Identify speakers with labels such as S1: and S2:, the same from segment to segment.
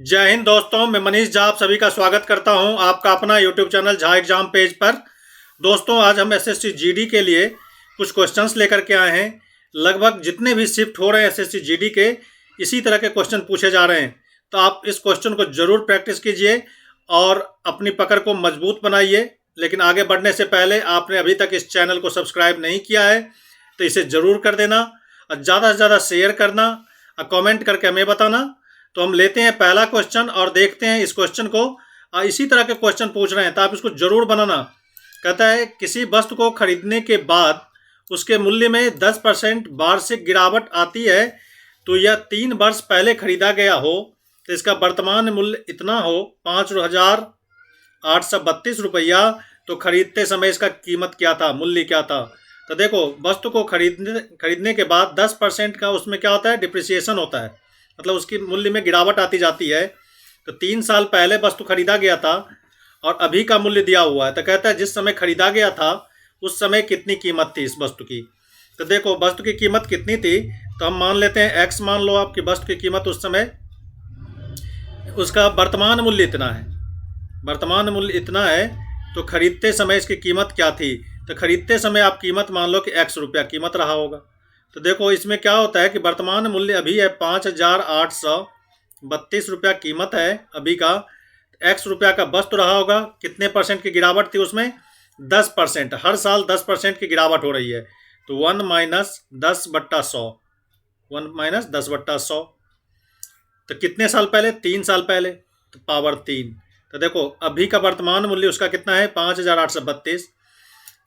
S1: जय हिंद दोस्तों, मैं मनीष झा आप सभी का स्वागत करता हूं आपका अपना YouTube channel Jha exam page पर। दोस्तों, आज हम एसएससी जीडी के लिए कुछ क्वेश्चंस लेकर के आए हैं। लगभग जितने भी शिफ्ट हो रहे हैं एसएससी जीडी के, इसी तरह के क्वेश्चन पूछे जा रहे हैं। तो आप इस क्वेश्चन को जरूर प्रैक्टिस कीजिए और अपनी पकड़ को मजबूत बनाइए। लेकिन आगे बढ़ने से पहले आपने अभी तक इस चैनल को सब्सक्राइब नहीं किया है तो इसे ज़रूर कर देना और ज़्यादा से ज़्यादा शेयर करना और कमेंट करके हमें बताना। तो हम लेते हैं पहला क्वेश्चन और देखते हैं इस क्वेश्चन को। इसी तरह के क्वेश्चन पूछ रहे हैं तो आप इसको जरूर बनाना। कहता है किसी वस्तु को खरीदने के बाद उसके मूल्य में 10% वार्षिक गिरावट आती है तो यह 3 वर्ष पहले खरीदा गया हो तो इसका वर्तमान मूल्य इतना हो 5,832 रुपया। तो खरीदते समय इसका कीमत क्या था, मूल्य क्या था। तो देखो, वस्तु को खरीदने के बाद 10% का उसमें क्या होता है, डिप्रिसिएशन होता है, मतलब उसकी मूल्य में गिरावट आती जाती है। तो 3 साल पहले वस्तु खरीदा गया था और अभी का मूल्य दिया हुआ है। तो कहता है जिस समय खरीदा गया था उस समय कितनी कीमत थी इस वस्तु की। तो देखो, वस्तु की कीमत कितनी थी, तो हम मान लेते हैं एक्स मान लो आपकी वस्तु की कीमत उस समय, उसका वर्तमान मूल्य इतना है, वर्तमान मूल्य इतना है। तो खरीदते समय इसकी कीमत क्या थी, तो खरीदते समय आप कीमत मान लो कि एक्स रुपया कीमत रहा होगा। तो देखो, इसमें क्या होता है कि वर्तमान मूल्य अभी है 5,832 रुपया कीमत है अभी का। एक्स रुपया का वस्तु रहा होगा, कितने परसेंट की गिरावट थी उसमें, 10%। हर साल 10% की गिरावट हो रही है। तो 1 माइनस 10/100, 1 माइनस 10/100। तो कितने साल पहले, 3 साल पहले, तो पावर 3। तो देखो, अभी का वर्तमान मूल्य उसका कितना है, 5,832।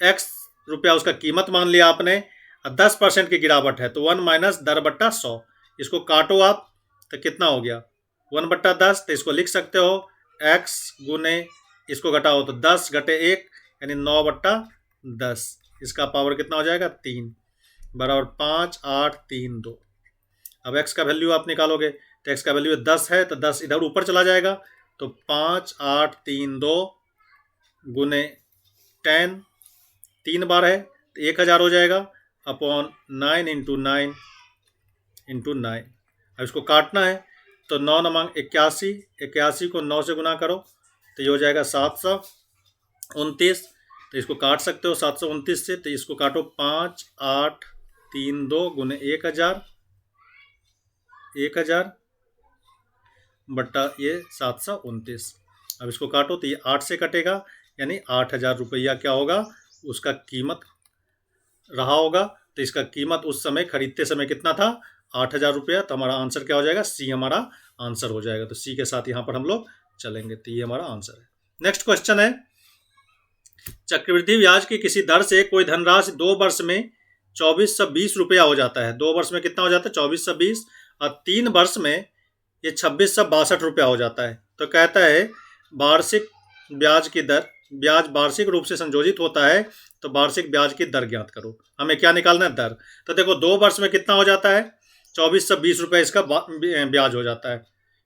S1: एक्स रुपया उसका कीमत मान लिया आपने, 10% की गिरावट है तो 1 माइनस 10/100। इसको काटो आप तो कितना हो गया, 1/10। तो इसको लिख सकते हो x गुने, इसको घटाओ तो 10 घटे 1 यानी 9/10। इसका पावर कितना हो जाएगा, 3 बराबर 5,832। अब x का वैल्यू आप निकालोगे तो x का वैल्यू 10 है तो 10 इधर ऊपर चला जाएगा। तो 5,832 गुने 10, 3 बार है तो 1,000 हो जाएगा अपॉन 9 इंटू 9 इंटू 9। अब इसको काटना है तो 9 9 81, 81 को 9 से गुना करो तो ये हो जाएगा 729। तो इसको काट सकते हो 729 से। तो इसको काटो 5,832 गुने 1,000, 1,000 बट्टा ये 729। अब इसको काटो तो ये 8 से कटेगा यानी 8,000 रुपया क्या होगा, उसका कीमत रहा होगा। तो इसका कीमत उस समय खरीदते समय कितना था, 8,000 रुपया। तो हमारा आंसर क्या हो जाएगा, सी हमारा आंसर हो जाएगा। तो सी के साथ यहाँ पर हम लोग चलेंगे। तो ये हमारा आंसर है। नेक्स्ट क्वेश्चन है, चक्रवृद्धि ब्याज की किसी दर से कोई धनराशि 2 वर्ष में 2,420 रुपया हो जाता है। 2 वर्ष में कितना हो जाता है, 2,420, और 3 वर्ष में ये 2,662 रुपया हो जाता है। तो कहता है वार्षिक ब्याज की दर, ब्याज वार्षिक रूप से संयोजित होता है तो वार्षिक ब्याज की दर ज्ञात करो। हमें क्या निकालना है, दर। तो देखो, 2 वर्ष में कितना हो जाता है, 2,420 रुपये इसका ब्याज हो जाता है,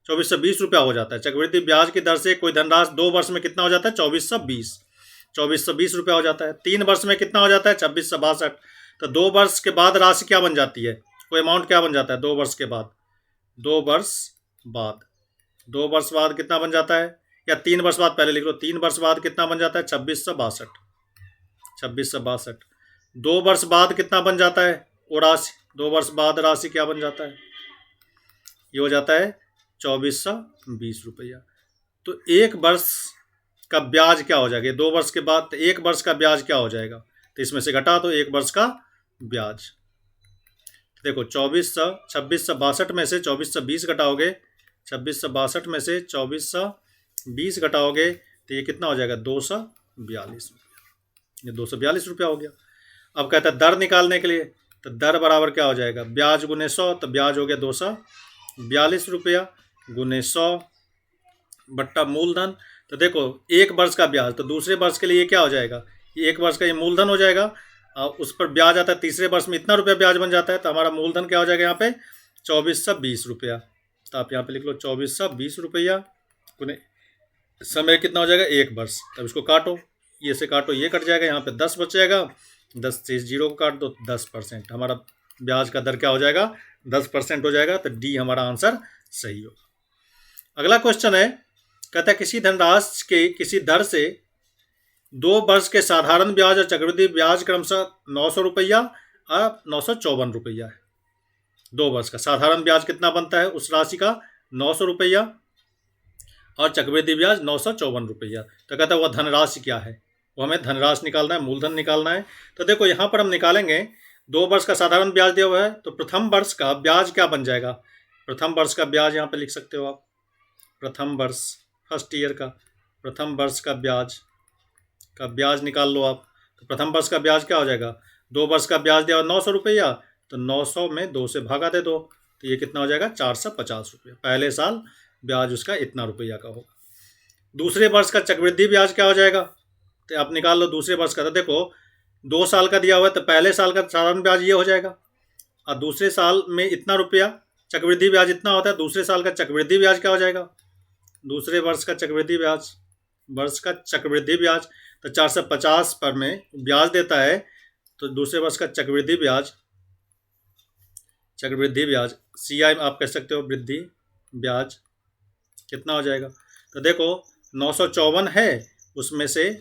S1: 2,420 रुपया हो जाता है। चक्रवृद्धि ब्याज की दर से कोई धनराशि 2 वर्ष में कितना हो जाता है, 2,420 रुपया हो जाता है। 3 वर्ष में कितना हो जाता है, 2,662। तो 2 वर्ष के बाद राशि क्या बन जाती है, कोई अमाउंट क्या बन जाता है 2 वर्ष के बाद, 2 वर्ष बाद, 2 वर्ष बाद कितना बन जाता है, या 3 वर्ष बाद पहले लिख लो, 3 वर्ष बाद कितना बन जाता है, 2,662, 2,662। 2 वर्ष बाद कितना बन जाता है वो राशि, 2 वर्ष बाद राशि क्या बन जाता है, ये हो जाता है 2,420 रुपया। तो 1 वर्ष का ब्याज क्या हो जाएगा, 2 वर्ष के बाद 1 वर्ष का ब्याज क्या हो जाएगा, तो इसमें से घटा दो 1 वर्ष का ब्याज। देखो, 2,662 में से 2,420 घटाओगे, 2,662 में से 2,420 घटाओगे तो ये कितना हो जाएगा, 242 रुपया। ये 242 रुपया हो गया। अब कहता है दर निकालने के लिए, तो दर बराबर क्या हो जाएगा, ब्याज गुने 100। तो ब्याज हो गया 242 रुपया गुने 100 बट्टा मूलधन। तो देखो, 1 वर्ष का ब्याज, तो दूसरे वर्ष के लिए ये क्या हो जाएगा, ये 1 वर्ष का ये मूलधन हो जाएगा और उस पर ब्याज आता है, तीसरे वर्ष में इतना रुपया ब्याज बन जाता है। तो हमारा मूलधन क्या हो जाएगा यहाँ पे, 2,420 रुपया। तो आप यहाँ पे लिख लो 2,420 रुपया गुने समय कितना हो जाएगा, 1 वर्ष। तब इसको काटो, ये से काटो, ये कट जाएगा, यहाँ पे 10 बच जाएगा, 10 से 0 को काट दो, 10%। हमारा ब्याज का दर क्या हो जाएगा, 10% हो जाएगा। तो डी हमारा आंसर सही होगा। अगला क्वेश्चन है, कहता है किसी धनराशि के किसी दर से 2 वर्ष के साधारण ब्याज और चक्रवृद्धि ब्याज क्रमशः 900 रुपया और 954 रुपया है। 2 वर्ष का साधारण ब्याज कितना बनता है उस राशि का 900 रुपया और चक्रवृद्धि ब्याज 954 रुपया। तो कहता है वह धनराशि क्या है, वो हमें धनराशि निकालना है, मूलधन निकालना है। तो देखो यहाँ पर हम निकालेंगे 2 वर्ष का साधारण ब्याज दिया हुआ है, तो प्रथम वर्ष का ब्याज क्या बन जाएगा, प्रथम वर्ष का ब्याज यहाँ पे लिख सकते हो आप, प्रथम वर्ष फर्स्ट ईयर का प्रथम वर्ष का ब्याज निकाल लो आप। तो प्रथम वर्ष का ब्याज क्या हो जाएगा, 2 वर्ष का ब्याज दिया 900 रुपया, तो 900 में 2 से भागा दे दो, तो ये कितना हो जाएगा 450 रुपया। पहले साल ब्याज उसका इतना रुपया का होगा। दूसरे वर्ष का चक्रवृद्धि ब्याज क्या हो जाएगा, तो आप निकाल लो दूसरे वर्ष का। तो देखो 2 साल का दिया हुआ है, तो पहले साल का साधारण ब्याज ये हो जाएगा, और दूसरे साल में इतना रुपया चक्रवृद्धि ब्याज इतना होता है, दूसरे साल का चक्रवृद्धि ब्याज क्या हो जाएगा, दूसरे वर्ष का चक्रवृद्धि ब्याज तो 450 पर में ब्याज देता है, तो दूसरे वर्ष का चक्रवृद्धि ब्याज CI आप कह सकते हो वृद्धि ब्याज कितना हो जाएगा। तो देखो 954 है, उसमें से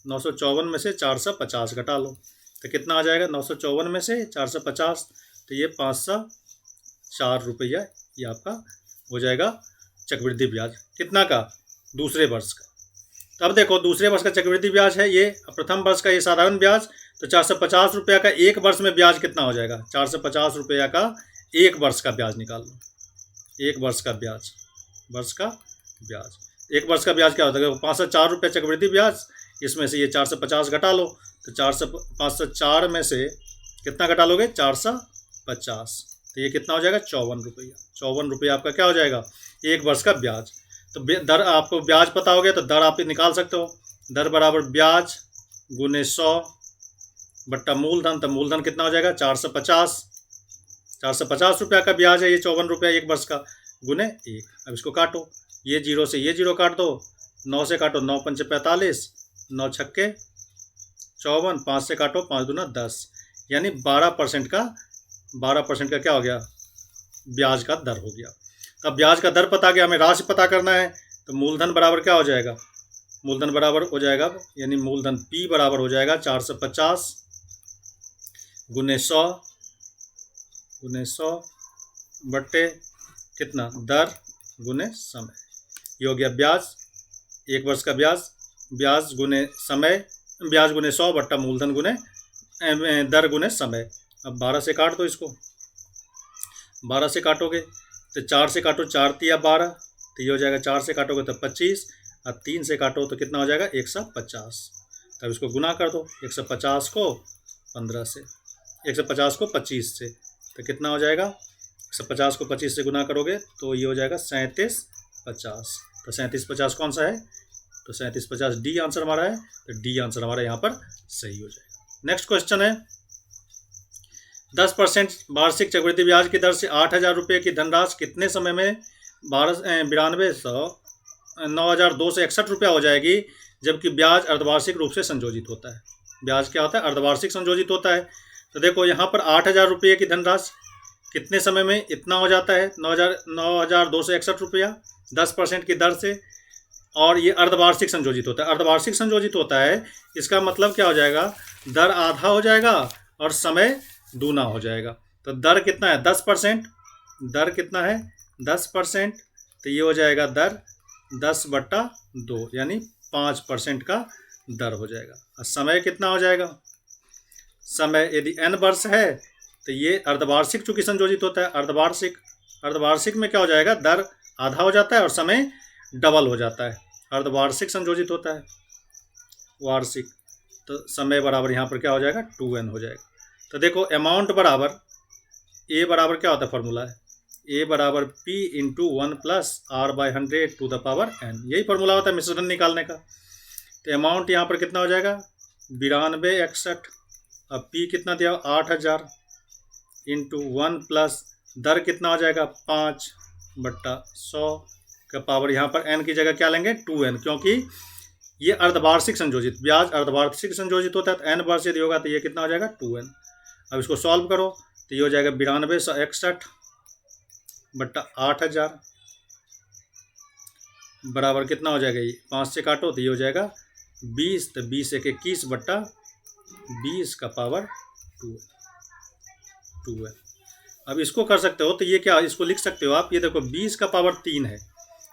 S1: 954 में से 450 घटा लो, तो कितना आ जाएगा 954 में से 450, तो ये 504 रुपया ये आपका हो जाएगा चक्रवृद्धि ब्याज कितना का, दूसरे वर्ष का। तो अब देखो दूसरे वर्ष का चक्रवृद्धि ब्याज है ये, प्रथम वर्ष का ये साधारण ब्याज, तो 450 रुपया का एक वर्ष में ब्याज कितना हो जाएगा, 450 रुपया का एक वर्ष का ब्याज निकाल लो, एक वर्ष का ब्याज एक वर्ष का ब्याज क्या होता है, 504 रुपये चक्रवृद्धि ब्याज, इसमें से ये 450 घटा लो, तो 504 में से कितना घटा लोगे 450, तो ये कितना हो जाएगा 54 रुपया। 54 रुपया आपका क्या हो जाएगा एक वर्ष का ब्याज। तो दर आपको ब्याज पता हो गया, तो दर आप निकाल सकते हो, दर बराबर ब्याज गुने 100 बट्टा मूलधन, तो मूलधन कितना हो जाएगा 450 रुपया का ब्याज है ये 54 रुपया एक वर्ष का, गुने 1। अब इसको काटो, ये 0 से ये 0 काट दो, 9 से काटो 9 पंचे 45, 9 छक्के 54, 5 से काटो 5 दूना 10, यानी 12% का क्या हो गया ब्याज का दर हो गया। अब ब्याज का दर पता गया, हमें राशि पता करना है, तो मूलधन बराबर क्या हो जाएगा, मूलधन बराबर हो जाएगा यानी मूलधन P बराबर हो जाएगा 450 गुने 100 बट्टे कितना दर गुने समय, ये हो गया ब्याज एक वर्ष का ब्याज गुने समय, ब्याज गुने 100 बट्टा मूलधन गुने दर गुने समय। अब 12 से काट दो इसको, 12 से काटोगे तो 4 से काटो 4 तिया 12, तो ये हो जाएगा 4 से काटोगे तो 25, और 3 से काटो तो कितना हो जाएगा 150। तब इसको गुना कर दो, 150 को 15 से, 150 को 25 से, तो कितना हो जाएगा 150 को 25 से गुना करोगे तो ये हो जाएगा 3750। तो 3750 कौन सा है, तो 3750 डी आंसर हमारा है, तो डी आंसर हमारा यहाँ पर सही हो जाएगा। नेक्स्ट क्वेश्चन है 10% वार्षिक चक्रवृद्धि ब्याज की दर से 8,000 रुपये की धनराशि कितने समय में 9,261 रुपया हो जाएगी, जबकि ब्याज अर्धवार्षिक रूप से संयोजित होता है। ब्याज क्या होता है, अर्धवार्षिक संयोजित होता है। तो देखो यहाँ पर 8,000 रुपये की धनराशि कितने समय में इतना हो जाता है 9,261 रुपया 10% की दर से, और ये अर्धवार्षिक संयोजित होता है। अर्धवार्षिक संयोजित होता है इसका मतलब क्या हो जाएगा, दर आधा हो जाएगा और समय दूना हो जाएगा। तो दर कितना है 10%, दर कितना है 10%, तो ये हो जाएगा दर 10/2 यानी 5% का दर हो जाएगा। और समय कितना हो जाएगा, समय यदि n वर्ष है तो ये अर्धवार्षिक चूंकि संयोजित होता है, अर्धवार्षिक में क्या हो जाएगा दर आधा हो जाता है और समय डबल हो जाता है। अर्धवार्षिक संयोजित होता है वार्षिक, तो समय बराबर यहाँ पर क्या हो जाएगा 2n हो जाएगा। तो देखो अमाउंट बराबर A बराबर क्या होता है फॉर्मूला है, A बराबर P × 1 + R/100 to the power n, यही फॉर्मूला होता है मिश्रण निकालने का। तो अमाउंट यहाँ पर कितना हो जाएगा 9261, अब P कितना दिया 8,000 × 1 प्लस दर कितना हो जाएगा 5/100 का पावर, यहाँ पर n की जगह क्या लेंगे 2n, क्योंकि ये अर्धवार्षिक संयोजित ब्याज अर्धवार्षिक संयोजित होता है। तो n वर्ष यदि होगा तो ये कितना हो जाएगा 2n। अब इसको सॉल्व करो तो ये हो जाएगा 9261/8,000 बराबर कितना हो जाएगा, ये 5 से काटो तो ये हो जाएगा 20, तो 20 एक 21 बट्टा 20 का पावर 2 है। अब इसको कर सकते हो, तो ये क्या, इसको लिख सकते हो आप, ये देखो 20 का पावर 3 है,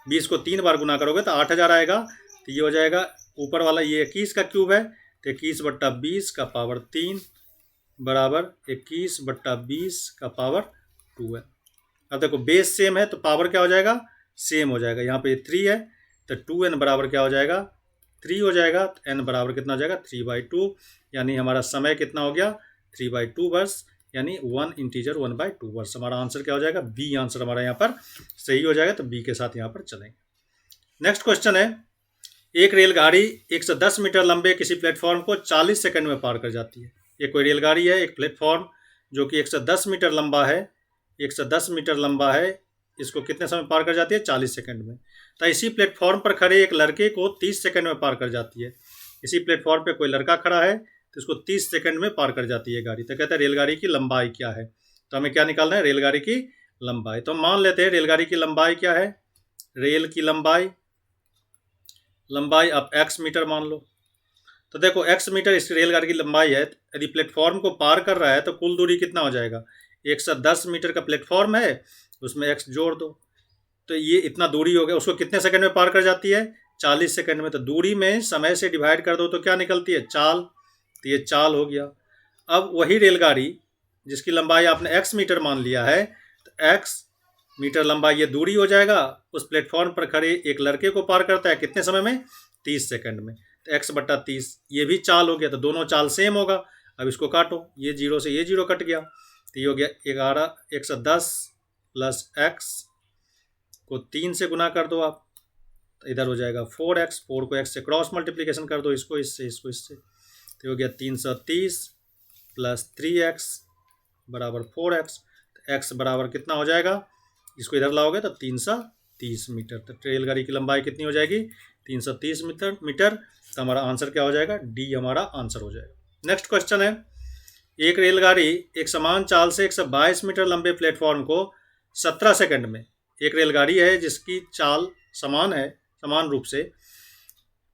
S1: 20 को 3 बार गुना करोगे तो 8000 आएगा। तो ये हो जाएगा ऊपर वाला, ये 21 का क्यूब है, तो 21 बट्टा 20 का पावर 3 बराबर 21 बट्टा 20 का पावर 2 है। अब देखो बेस सेम है तो पावर क्या हो जाएगा, सेम हो जाएगा। यहाँ पे 3 है तो 2n बराबर क्या हो जाएगा, 3 हो जाएगा। तो n बराबर कितना हो जाएगा, 3/2, यानी हमारा समय कितना हो गया, 3/2 वर्ष, यानी 1 इंटीजर 1/2 वर्ष। हमारा आंसर क्या हो जाएगा, बी आंसर हमारा यहाँ पर सही हो जाएगा। तो बी के साथ यहाँ पर चलेंगे। नेक्स्ट क्वेश्चन है, एक रेलगाड़ी 110 मीटर लंबे किसी प्लेटफॉर्म को 40 सेकंड में पार कर जाती है। ये कोई रेलगाड़ी है, एक प्लेटफॉर्म जो कि 110 मीटर लंबा है, 110 मीटर लंबा है, इसको कितने समय पार कर जाती है, 40 सेकंड में। तो इसी प्लेटफॉर्म पर खड़े एक लड़के को 30 सेकंड में पार कर जाती है। इसी प्लेटफॉर्म पे कोई लड़का खड़ा है तो इसको 30 सेकंड में पार कर जाती है गाड़ी। तो कहते हैं रेलगाड़ी की लंबाई क्या है। तो हमें क्या निकालना है, रेलगाड़ी की लंबाई। तो मान लेते हैं रेलगाड़ी की लंबाई क्या है, रेल की लंबाई आप x मीटर मान लो। तो देखो x मीटर इस रेलगाड़ी की लंबाई है, यदि प्लेटफॉर्म को पार कर रहा है तो कुल दूरी कितना हो जाएगा, 110 मीटर का प्लेटफॉर्म है, उसमें x जोड़ दो, तो ये इतना दूरी हो गया। उसको कितने सेकंड में पार कर जाती है, 40 सेकंड में। तो दूरी में समय से डिवाइड कर दो तो क्या निकलती है, चाल। तो ये चाल हो गया। अब वही रेलगाड़ी जिसकी लंबाई आपने x मीटर मान लिया है, तो x मीटर लंबा ये दूरी हो जाएगा, उस प्लेटफॉर्म पर खड़े एक लड़के को पार करता है कितने समय में, 30 सेकंड में। तो x बट्टा 30 ये भी चाल हो गया। तो दोनों चाल सेम होगा। अब इसको काटो, ये 0 से ये 0 कट गया, तो ये हो गया 11 110 प्लस x को 3 से गुना कर दो आप, तो इधर हो जाएगा 4x, 4 को x से क्रॉस मल्टीप्लिकेशन कर दो, इसको इससे, इसको इससे, तो हो गया 330 प्लस 3x बराबर 4x। तो x बराबर कितना हो जाएगा, इसको इधर लाओगे तो 330 मीटर। तो रेलगाड़ी की लंबाई कितनी हो जाएगी, 330 मीटर। तो हमारा आंसर क्या हो जाएगा, डी हमारा आंसर हो जाएगा। नेक्स्ट क्वेश्चन है, एक रेलगाड़ी एक समान चाल से 122 मीटर लंबे प्लेटफॉर्म को 17 सेकंड में, एक रेलगाड़ी है जिसकी चाल समान है, समान रूप से,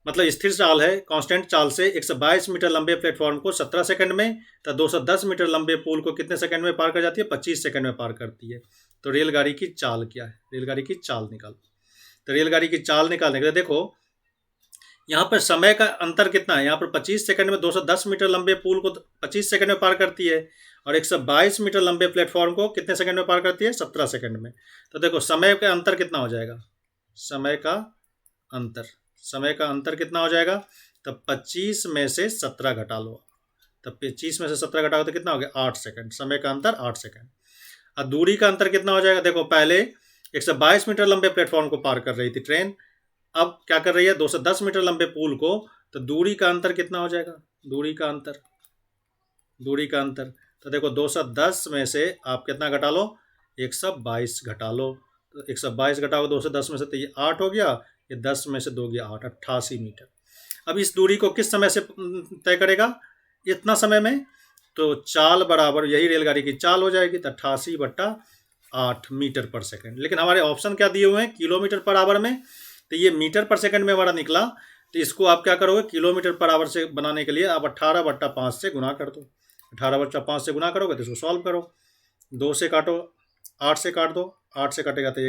S1: मतलब स्थिर चाल है, कांस्टेंट चाल से 122 मीटर लंबे प्लेटफॉर्म को 17 सेकंड में, तो 210 मीटर लंबे पुल को कितने सेकंड में पार कर जाती है, 25 सेकंड में पार करती है। तो रेलगाड़ी की चाल क्या है, रेलगाड़ी की चाल निकालो। तो रेलगाड़ी की चाल निकालने के लिए देखो यहाँ पर समय का अंतर कितना है, यहाँ पर 25 सेकंड में 210 मीटर लंबे पुल को 25 सेकंड में पार करती है, और 122 मीटर लंबे प्लेटफॉर्म को कितने सेकंड में पार करती है, 17 सेकंड में। तो देखो समय का अंतर कितना हो जाएगा, समय का अंतर कितना हो जाएगा, तब 25 में से 17 घटा लो, तब 25 में से 17 घटाओ तो कितना हो गया, 8 सेकंड। समय का अंतर 8 सेकंड। अब दूरी का अंतर कितना हो जाएगा, देखो पहले 122 मीटर लंबे प्लेटफॉर्म को पार कर रही थी ट्रेन, अब क्या कर रही है, 210 मीटर लंबे पुल को। तो दूरी का अंतर कितना हो जाएगा, दूरी का अंतर तो देखो 210 में से आप कितना घटा लो, 122 घटा लो। तो 122 घटाओ 210 में से, तो ये 8 हो गया, ये 10 में से 2 गया 8, 88 मीटर। अब इस दूरी को किस समय से तय करेगा, इतना समय में। तो चाल बराबर यही रेलगाड़ी की चाल हो जाएगी, तो 88/8 मीटर पर सेकंड। लेकिन हमारे ऑप्शन क्या दिए हुए हैं, किलोमीटर पर आवर में, तो ये मीटर पर सेकंड में हमारा निकला। तो इसको आप क्या करोगे, किलोमीटर पर आवर से बनाने के लिए आप 18/5 से गुना कर दो। 18/5 से गुना करोगे तो इसको सॉल्व करो, 2 से काटो, 8 से काट दो, 8 से कटेगा तो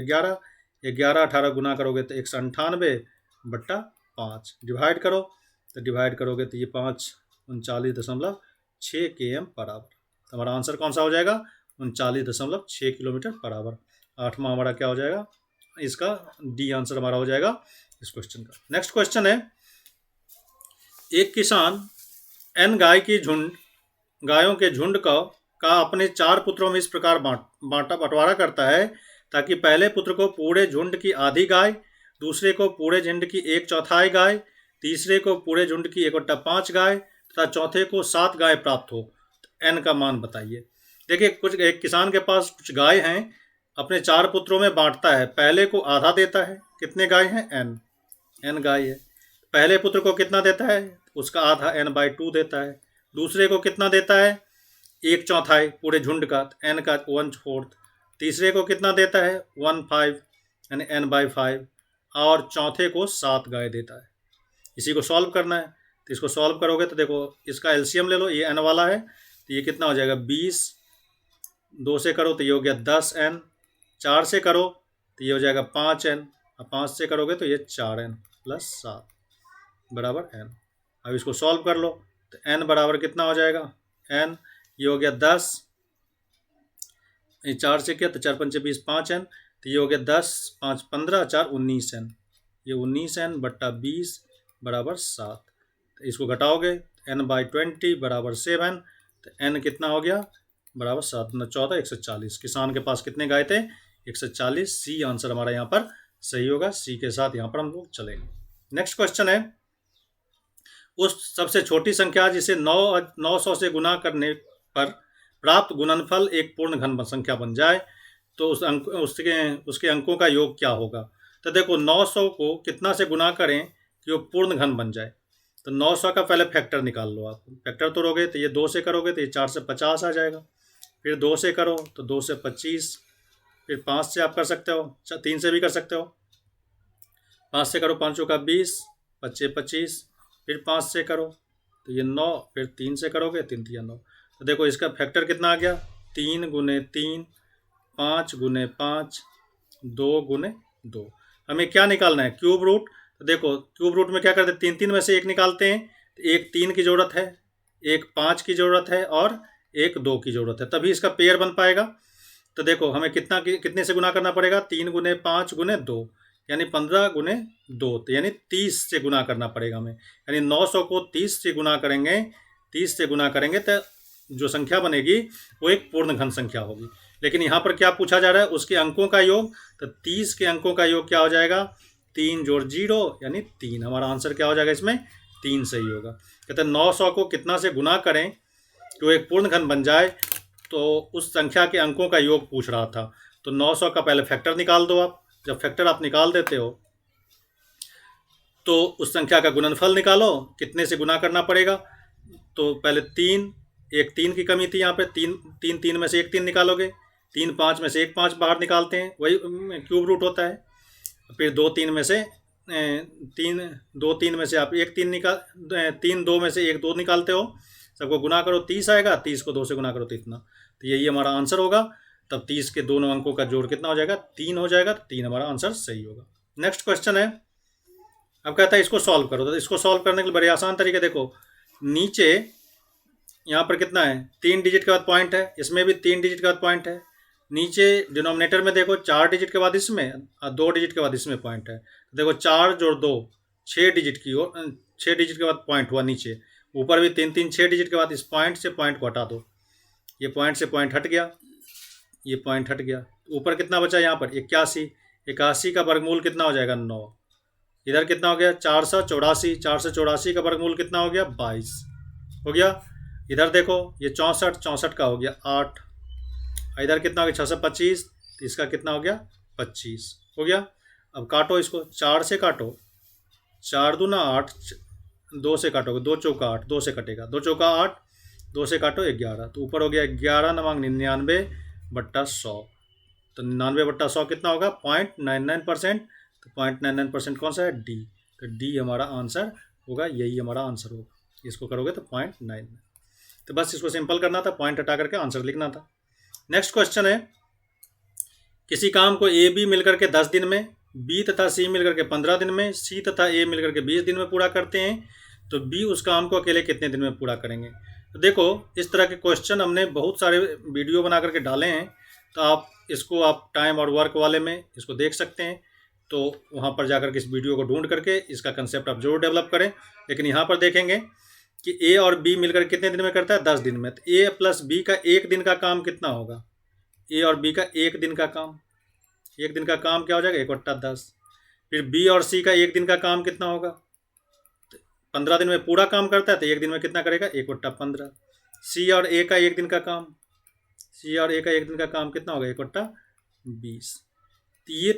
S1: 11, 18 गुना करोगे तो 198/5, डिवाइड करो, तो डिवाइड करोगे तो ये 5 39.6 km पर आवर। तो हमारा आंसर कौन सा हो जाएगा, 39.6 किलोमीटर पर आवर। 8वां हमारा क्या हो जाएगा, इसका डी आंसर हमारा हो जाएगा इस क्वेश्चन का। नेक्स्ट क्वेश्चन है, एक किसान n गायों के झुंड का अपने 4 पुत्रों में इस प्रकार बंटवारा करता है ताकि पहले पुत्र को पूरे झुंड की आधी गाय, दूसरे को पूरे झुंड की 1/4 गाय, तीसरे को पूरे झुंड की 1/5 गाय तथा चौथे को 7 गाय प्राप्त हो। n का मान बताइए। देखिए एक किसान के पास कुछ गाय हैं, अपने 4 पुत्रों में बांटता है, पहले को आधा देता है, कितने गाय हैं, n गाय है। पहले पुत्र को कितना देता है, उसका आधा n/2 देता है। दूसरे को कितना देता है, 1/4 पूरे झुंड का, n का 1/4। तीसरे को कितना देता है, 1/5 यानी n/5। और चौथे को 7 गाय देता है। इसी को सॉल्व करना है, तो इसको सॉल्व करोगे तो देखो इसका एलसीएम ले लो, ये n वाला है तो ये कितना हो जाएगा 20, 2 से करो तो ये हो गया 10n, 4 से करो तो ये हो जाएगा 5n, और 5 से करोगे तो ये 4n प्लस 7 बराबर n। अब इसको सॉल्व कर लो तो n बराबर कितना हो जाएगा, n ये हो गया 10, 4 से किया तो 4 पंचे 20, 5n, तो ये हो गया 10, 5 15, 4 19n, ये 19n बट्टा 20 बराबर 7। तो इसको घटाओगे n/20 बराबर 7, तो n कितना हो गया बराबर 7 × 14 140। किसान के पास कितने गाय थे 140। सी आंसर हमारा यहाँ पर सही होगा, सी के साथ यहाँ पर हम लोग चलेंगे। नेक्स्ट क्वेश्चन है, उस सबसे छोटी संख्या जिसे 900 से गुना करने पर प्राप्त गुणनफल एक पूर्ण घन संख्या बन जाए तो उसके अंकों का योग क्या होगा। तो देखो 900 को कितना से गुना करें कि वो पूर्ण घन बन जाए, तो 900 का पहले फैक्टर निकाल लो। आप फैक्टर तोड़ोगे तो ये 2 से करोगे तो ये 4 से 50 आ जाएगा, फिर 2 से करो तो 2 से 25, फिर 5 से आप कर सकते हो, 3 से भी कर सकते हो, 5 से करो 5 का 20, 25 25, फिर 5 से करो तो ये 9, फिर 3 से करोगे 3 3 9। तो देखो इसका फैक्टर कितना आ गया 3 × 3, 5 × 5, 2 × 2। हमें क्या निकालना है क्यूब रूट। तो देखो क्यूब रूट में क्या करते हैं 3 3 में से एक निकालते हैं, तो एक 3 की ज़रूरत है, एक 5 की ज़रूरत है और एक 2 की ज़रूरत है, तभी इसका पेयर बन पाएगा। तो देखो हमें कितने से गुना करना पड़ेगा 3 × 5 × 2 यानी 15 × 2, तो यानी 30 से गुना करना पड़ेगा हमें। यानी 900 को 30 से गुना करेंगे, 30 से गुना करेंगे तो जो संख्या बनेगी वो एक पूर्ण घन संख्या होगी। लेकिन यहाँ पर क्या पूछा जा रहा है उसके अंकों का योग, तो 30 के अंकों का योग क्या हो जाएगा 3 + 0 यानी 3। हमारा आंसर क्या हो जाएगा इसमें 3 सही होगा। कहते हैं 900 को कितना से गुना करें कि वो एक पूर्ण घन बन जाए, तो उस संख्या के अंकों का योग पूछ रहा था। तो 900 का पहले फैक्टर निकाल दो आप। जब फैक्टर आप निकाल देते हो तो उस संख्या का गुणनफल निकालो, कितने से गुना करना पड़ेगा। तो पहले 3, एक 3 की कमी थी यहाँ पे, 3 में से एक 3 निकालोगे, 3 5 में से एक 5 बाहर निकालते हैं, वही क्यूब रूट होता है। फिर 2 3 में से 2 3 में से आप एक 3 3 2 में से एक 2 निकालते हो, सबको गुना करो 30 आएगा, 30 को 2 से गुना करो तो इतना। तो यही हमारा आंसर होगा। तब 30 के दोनों अंकों का जोड़ कितना हो जाएगा 3 हो जाएगा, तो 3 हमारा आंसर सही होगा। नेक्स्ट क्वेश्चन है, अब कहता है इसको सॉल्व करो। तो इसको सॉल्व करने के लिए बड़े आसान तरीके, देखो नीचे यहाँ पर कितना है 3 डिजिट के बाद पॉइंट है, इसमें भी 3 डिजिट के बाद पॉइंट है। नीचे डिनोमिनेटर में देखो 4 डिजिट के बाद इसमें और 2 डिजिट के बाद इसमें पॉइंट है। देखो 4 + 2 6 डिजिट की ओर, 6 डिजिट के बाद पॉइंट हुआ नीचे, ऊपर भी 3 3 6 डिजिट के बाद इस पॉइंट से पॉइंट को हटा दो, ये पॉइंट से पॉइंट हट गया, ये पॉइंट हट गया, ऊपर कितना बचा यहाँ पर 81, 81 का वर्गमूल कितना हो जाएगा 9। इधर कितना हो गया 484, 484 का वर्गमूल कितना हो गया 22 हो गया। इधर देखो ये 64, 64 का हो गया 8, इधर कितना हो गया 625, तो इसका कितना हो गया 25 हो गया। अब काटो इसको, 4 से काटो, 4 दूना 8, 2 से काटोगे 2 चौका 8, 2 से कटेगा 2 चौका 8, 2 से काटो 11, तो ऊपर हो गया 11×99/100। तो 99/100 कितना होगा 0.99%। तो 0.99% कौन सा है डी, तो डी हमारा आंसर होगा, यही हमारा आंसर होगा। इसको करोगे तो 0.99। तो बस इसको सिंपल करना था, पॉइंट हटा करके आंसर लिखना था। नेक्स्ट क्वेश्चन है, किसी काम को ए बी मिलकर के 10 दिन में, बी तथा सी मिलकर के 15 दिन में, सी तथा ए मिलकर के 20 दिन में पूरा करते हैं, तो बी उस काम को अकेले कितने दिन में पूरा करेंगे। तो देखो इस तरह के क्वेश्चन हमने बहुत सारे वीडियो बना करके डाले हैं, तो आप इसको आप टाइम और वर्क वाले में इसको देख सकते हैं। तो वहाँ पर जाकर के इस वीडियो को ढूंढ करके इसका कंसेप्ट आप जरूर डेवलप करें। लेकिन यहाँ पर देखेंगे कि ए और बी मिलकर कितने दिन में करता है 10 दिन में, तो ए प्लस बी का एक दिन का काम कितना होगा, ए और बी का एक दिन का काम, एक दिन का काम क्या हो जाएगा 1/10। फिर बी और सी का एक दिन का काम कितना होगा, 15 दिन में पूरा काम करता है तो एक दिन में कितना करेगा 1/15। सी और ए का एक दिन का काम, सी और ए का एक दिन का काम कितना होगा 1/20। तो ये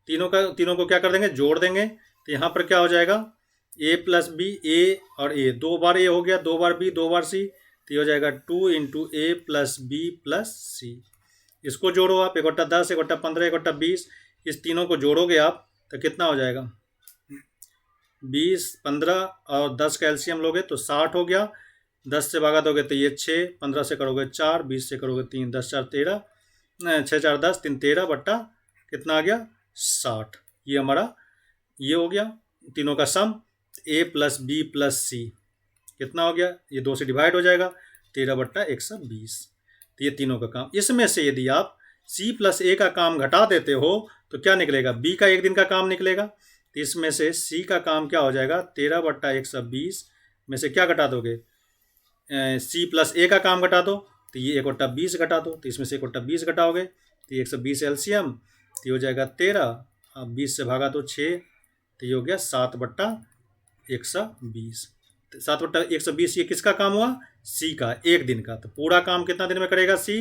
S1: तीनों को क्या कर देंगे जोड़ देंगे, तो यहाँ पर क्या हो जाएगा ए प्लस बी, ए और ए 2 बार ए हो गया, 2 बार बी 2 बार सी, तो ये हो जाएगा 2 × ए प्लस बी प्लस सी। इसको जोड़ो आप 1/10, 1/15, 1/20, इस तीनों को जोड़ोगे आप तो कितना हो जाएगा, 20, 15 और 10 का एलसीएम लोगे तो 60 हो गया। 10 से भागा दोगे तो ये 6, 15 से करोगे 4, 20 से करोगे 3, 10 4 13, 6 4 10, 3 13 बट्टा कितना आ गया 60। ये हमारा ये हो गया तीनों का सम। a प्लस बी प्लस सी कितना हो गया, ये 2 से डिवाइड हो जाएगा, 13 बट्टा 120। तो ये तीनों का काम। इसमें से यदि आप c प्लस a का काम घटा देते हो तो क्या निकलेगा, b का एक दिन का काम निकलेगा। तो इसमें से c का काम क्या हो जाएगा, 13 बट्टा 120 में से क्या घटा दोगे, c प्लस a का काम घटा दो, तो ये 1 बट्टा 20 घटा दो, तो इसमें से 1 बट्टा 20 घटाओगे तो 120 एलसीएम, तो ये हो जाएगा 13, अब 20 से भागा तो 6, तो ये हो गया 7 बट्टा 120। 7 बट्टा 120 ये किसका काम हुआ, सी का, एक दिन का। तो पूरा काम कितना दिन में करेगा सी,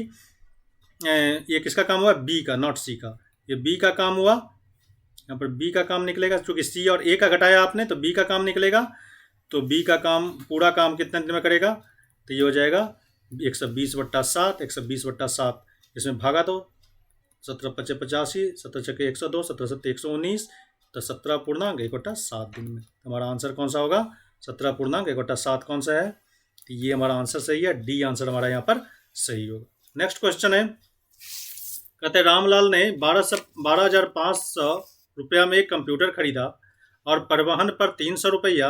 S1: ये किसका काम हुआ, बी का, नॉट सी का। ये बी का काम हुआ, यहाँ पर बी का काम निकलेगा, क्योंकि सी और ए का घटाया आपने तो बी का काम निकलेगा। तो बी का काम, पूरा काम कितने दिन में करेगा, तो ये हो जाएगा 120 बट्टा 7, 120 बट्टा 7, इसमें भागा दो, 17 पचे 85, 17 छके 102, 17 सत्ते 119, तो 17.1/7 दिन में। हमारा आंसर कौन सा होगा, 17.1/7 कौन सा है, तो ये हमारा आंसर सही है, डी आंसर हमारा यहाँ पर सही होगा। नेक्स्ट क्वेश्चन है, कहते हैं रामलाल ने 12,500 रुपया में एक कंप्यूटर खरीदा और परिवहन पर 300 रुपया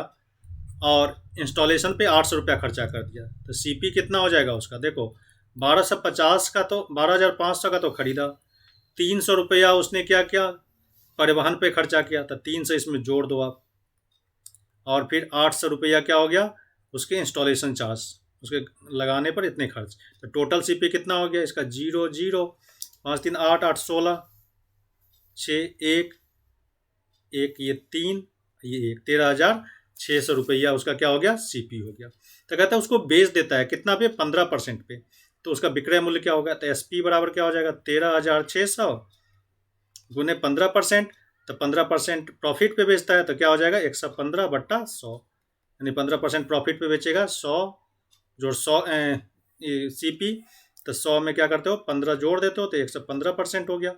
S1: और इंस्टॉलेशन पे 800 रुपया खर्चा कर दिया। तो सीपी कितना हो जाएगा उसका, देखो 1250 का तो 12,500 का तो खरीदा, 300 रुपया उसने क्या किया, परिवहन पे खर्चा किया, तो 300 इसमें जोड़ दो आप, और फिर 800 रुपया क्या हो गया, उसके इंस्टॉलेशन चार्ज, उसके लगाने पर इतने खर्च। तो टोटल सीपी कितना हो गया इसका, 0 0, 5 3 8 8 16, 6 1 1, ये 3, ये 1, 13,600 रुपया उसका क्या हो गया, सीपी हो गया। तो कहता है उसको बेच देता है कितना पे, 15% पे, तो उसका विक्रय मूल्य क्या होगा, तो एसपी बराबर क्या हो जाएगा, 13,600 गुने 15%, तो 15% प्रॉफिट पे बेचता है तो क्या हो जाएगा 115 बट्टा 100, यानी 15% प्रॉफिट पे बेचेगा, 100 जोड़ 100 सीपी, तो 100 में क्या करते हो 15 जोड़ देते हो तो 115% हो गया।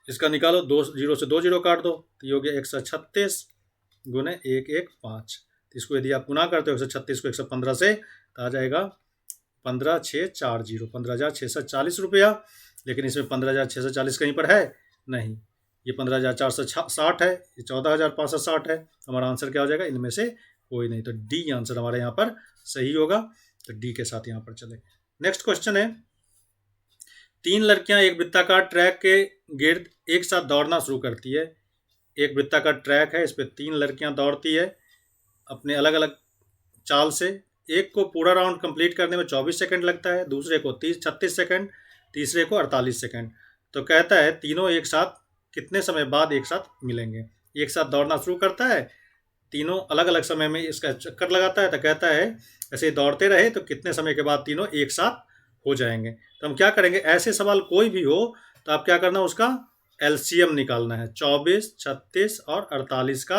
S1: इसका निकालो, 2 0 से 2 0 काट दो, तो ये हो गया 136 गुने 115। तो इसको यदि आप गुना करते हो 136 को 115 से, तो आ जाएगा 15,640, 15,640 रुपया। लेकिन इसमें 15,640 कहीं पर है नहीं, ये 15,460 है, ये 14,560 है। हमारा आंसर क्या हो जाएगा, इनमें से कोई नहीं। तो डी आंसर हमारे यहाँ पर सही होगा, तो डी के साथ यहाँ पर चले। नेक्स्ट क्वेश्चन है, 3 लड़कियां एक वृत्ताकार ट्रैक के गिर्द एक साथ दौड़ना शुरू करती है। एक वृत्ताकार ट्रैक है, इस पर 3 लड़कियां दौड़ती है अपने अलग अलग चाल से। एक को पूरा राउंड कंप्लीट करने में 24 सेकंड लगता है, दूसरे को 36 सेकंड, तीसरे को 48 सेकंड। तो कहता है तीनों एक साथ कितने समय बाद एक साथ मिलेंगे। एक साथ दौड़ना शुरू करता है, तीनों अलग अलग समय में इसका चक्कर लगाता है, तो कहता है ऐसे दौड़ते रहे तो कितने समय के बाद तीनों एक साथ हो जाएंगे। तो हम क्या करेंगे, ऐसे सवाल कोई भी हो तो आप क्या करना, उसका एलसीएम निकालना है। 24, 36 और 48 का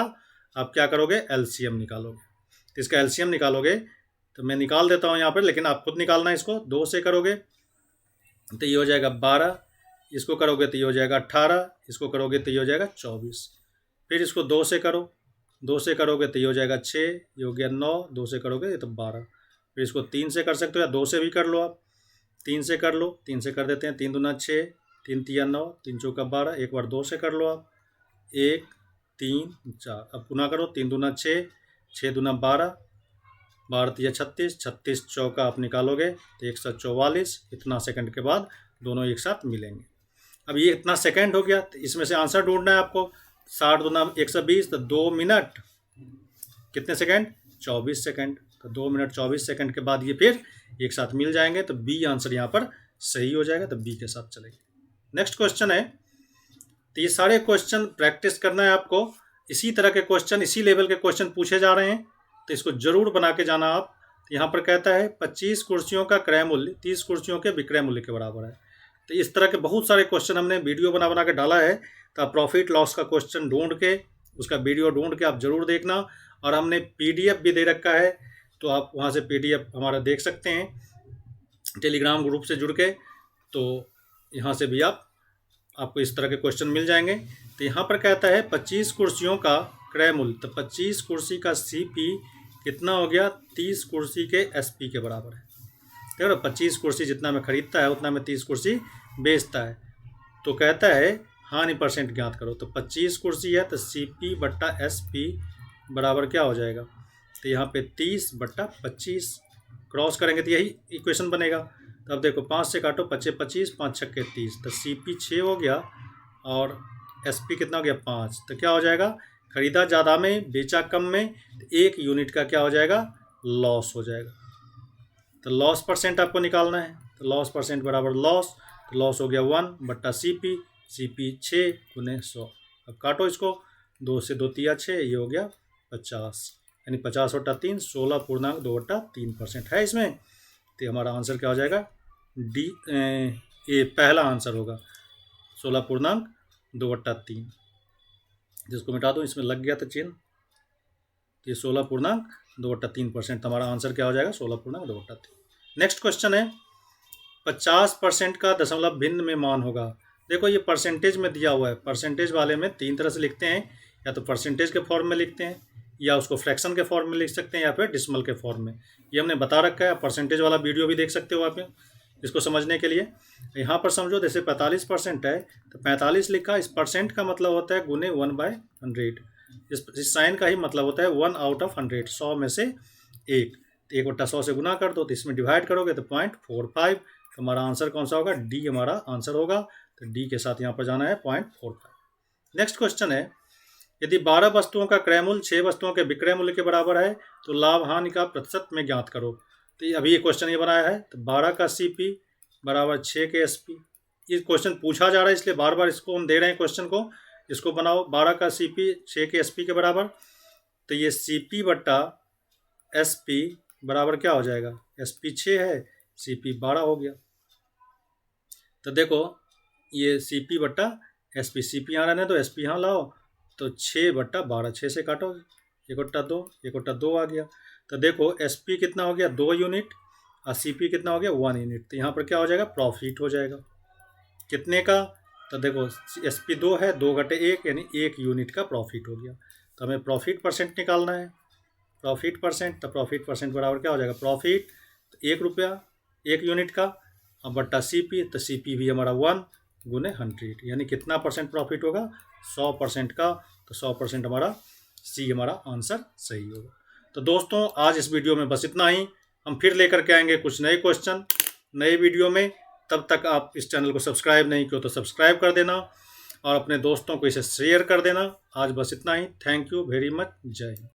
S1: आप क्या करोगे, एलसीएम निकालोगे। तो इसका एलसीएम निकालोगे, तो मैं निकाल देता हूँ यहाँ पर, लेकिन आप खुद निकालना है। इसको 2 से करोगे तो ये हो जाएगा 12, इसको करोगे तो ये हो जाएगा 18, इसको करोगे तो ये हो जाएगा 24। फिर इसको 2 से करो, 2 से करोगे तो ये हो जाएगा 6, ये हो गया 9, 2 से करोगे ये तो 12। फिर इसको 3 से कर सकते हो या 2 से भी कर लो आप, 3 से कर लो, 3 से कर देते हैं, 3 दूना 6, 3 तिया 9, 3 चौका 12, एक बार 2 से कर लो आप, 1 3 4, अब गुना करो, 3 दूना 6, 6 दूना 12, 12 तिया 36, 36 चौका आप निकालोगे तो 144। इतना सेकंड के बाद दोनों एक साथ मिलेंगे। अब ये इतना सेकंड हो गया, तो इसमें से आंसर ढूंढना है आपको। 60 दूना 120, तो 2 मिनट कितने सेकंड, 24 सेकंड। तो 2 मिनट 24 सेकंड के बाद ये फिर एक साथ मिल जाएंगे, तो बी आंसर यहाँ पर सही हो जाएगा, तो बी के साथ चलेंगे। नेक्स्ट क्वेश्चन है, तो ये सारे क्वेश्चन प्रैक्टिस करना है आपको। इसी तरह के क्वेश्चन, इसी लेवल के क्वेश्चन पूछे जा रहे हैं, तो इसको जरूर बना के जाना आप। तो यहाँ पर कहता है 25 कुर्सियों का क्रय मूल्य 30 कुर्सियों के विक्रय मूल्य के बराबर है। तो इस तरह के बहुत सारे क्वेश्चन हमने वीडियो बना बना के डाला है, तो आप प्रॉफिट लॉस का क्वेश्चन ढूंढ के, उसका वीडियो ढूंढ के आप जरूर देखना। और हमने पीडीएफ भी दे रखा है, तो आप वहाँ से पीडीएफ हमारा देख सकते हैं टेलीग्राम ग्रुप से जुड़ के। तो यहाँ से भी आपको इस तरह के क्वेश्चन मिल जाएंगे। तो यहाँ पर कहता है 25 कुर्सियों का क्रय मूल्य, तो 25 कुर्सी का CP कितना हो गया, 30 कुर्सी के SP के बराबर है। देखो 25 कुर्सी जितना में खरीदता है उतना में 30 कुर्सी बेचता है। तो कहता है हानि परसेंट ज्ञात करो। तो 25 कुर्सी है तो CP बट्टा SP बराबर क्या हो जाएगा, तो यहाँ पे 30/25 क्रॉस करेंगे तो यही इक्वेशन बनेगा। तो अब देखो 5 से काटो, 25 5 छक्के 30, तो CP 6 हो गया और SP कितना हो गया 5। तो क्या हो जाएगा, खरीदा ज़्यादा में बेचा कम में, तो 1 यूनिट का क्या हो जाएगा, लॉस हो जाएगा। तो लॉस परसेंट आपको निकालना है। तो लॉस परसेंट बराबर लॉस, तो लॉस हो गया 1/CP, CP 6 × 100। अब काटो इसको, 2 से 2 तिया 6, ये हो गया 50, यानी 50/3 16.2/3% है इसमें। तो हमारा आंसर क्या हो जाएगा, डी ये पहला आंसर होगा 16.2/3। जिसको मिटा दो, इसमें लग गया था चिन्ह, ये 16.2/3%। तो हमारा आंसर क्या हो जाएगा, 16.2/3। नेक्स्ट क्वेश्चन है 50% का दशमलव भिन्न में मान होगा। देखो ये परसेंटेज में दिया हुआ है। परसेंटेज वाले में 3 तरह से लिखते हैं, या तो परसेंटेज के फॉर्म में लिखते हैं, या उसको फ्रैक्शन के फॉर्म में लिख सकते हैं, या फिर डेसिमल के फॉर्म में। ये हमने बता रखा है। परसेंटेज वाला वीडियो भी देख सकते हो आप इसको समझने के लिए। यहाँ पर समझो जैसे 45% है तो 45 लिखा, इस परसेंट का मतलब होता है गुने 1/100। इस साइन का ही मतलब होता है 1/100, 100 में से 1। तो 1/100 से गुना कर दो, तो इसमें डिवाइड करोगे तो 0.45। तो हमारा आंसर कौन सा होगा, डी हमारा आंसर होगा। तो डी के साथ यहाँ पर जाना है 0.45। नेक्स्ट क्वेश्चन है यदि 12 वस्तुओं का क्रय मूल्य 6 वस्तुओं के विक्रय मूल्य के बराबर है तो लाभ हानि का प्रतिशत में ज्ञात करो। तो अभी ये क्वेश्चन ये बनाया है। तो 12 का CP बराबर 6 के SP। ये क्वेश्चन पूछा जा रहा है इसलिए बार बार इसको हम दे रहे हैं क्वेश्चन को। इसको बनाओ, 12 का CP 6 के SP के बराबर। तो ये CP बट्टा SP बराबर क्या हो जाएगा, SP 6 है, CP 12 हो गया। तो देखो ये CP बट्टा SP, CP यहाँ रहने तो SP यहाँ लाओ, तो 6/12, 6 से काटो, 1/2, 1/2 आ गया। तो देखो SP कितना हो गया, 2 यूनिट, और CP कितना हो गया, 1 यूनिट। तो यहाँ पर क्या हो जाएगा, प्रॉफिट हो जाएगा कितने का। तो देखो SP 2 है, 2/1 यानी 1 यूनिट का प्रॉफिट हो गया। तो हमें प्रॉफिट परसेंट निकालना है, प्रॉफिट परसेंट। तो प्रॉफिट परसेंट बराबर क्या हो जाएगा, प्रॉफिट तो 1 रुपया 1 यूनिट का, अब बट्टा CP, तो CP भी हमारा 1 × 100, यानी कितना परसेंट प्रॉफिट होगा, 100% का। तो 100% हमारा C हमारा आंसर सही होगा। तो दोस्तों आज इस वीडियो में बस इतना ही। हम फिर लेकर के आएंगे कुछ नए क्वेश्चन नए वीडियो में। तब तक आप इस चैनल को सब्सक्राइब नहीं किया तो सब्सक्राइब कर देना और अपने दोस्तों को इसे शेयर कर देना। आज बस इतना ही। Thank you very much. जय हिंद।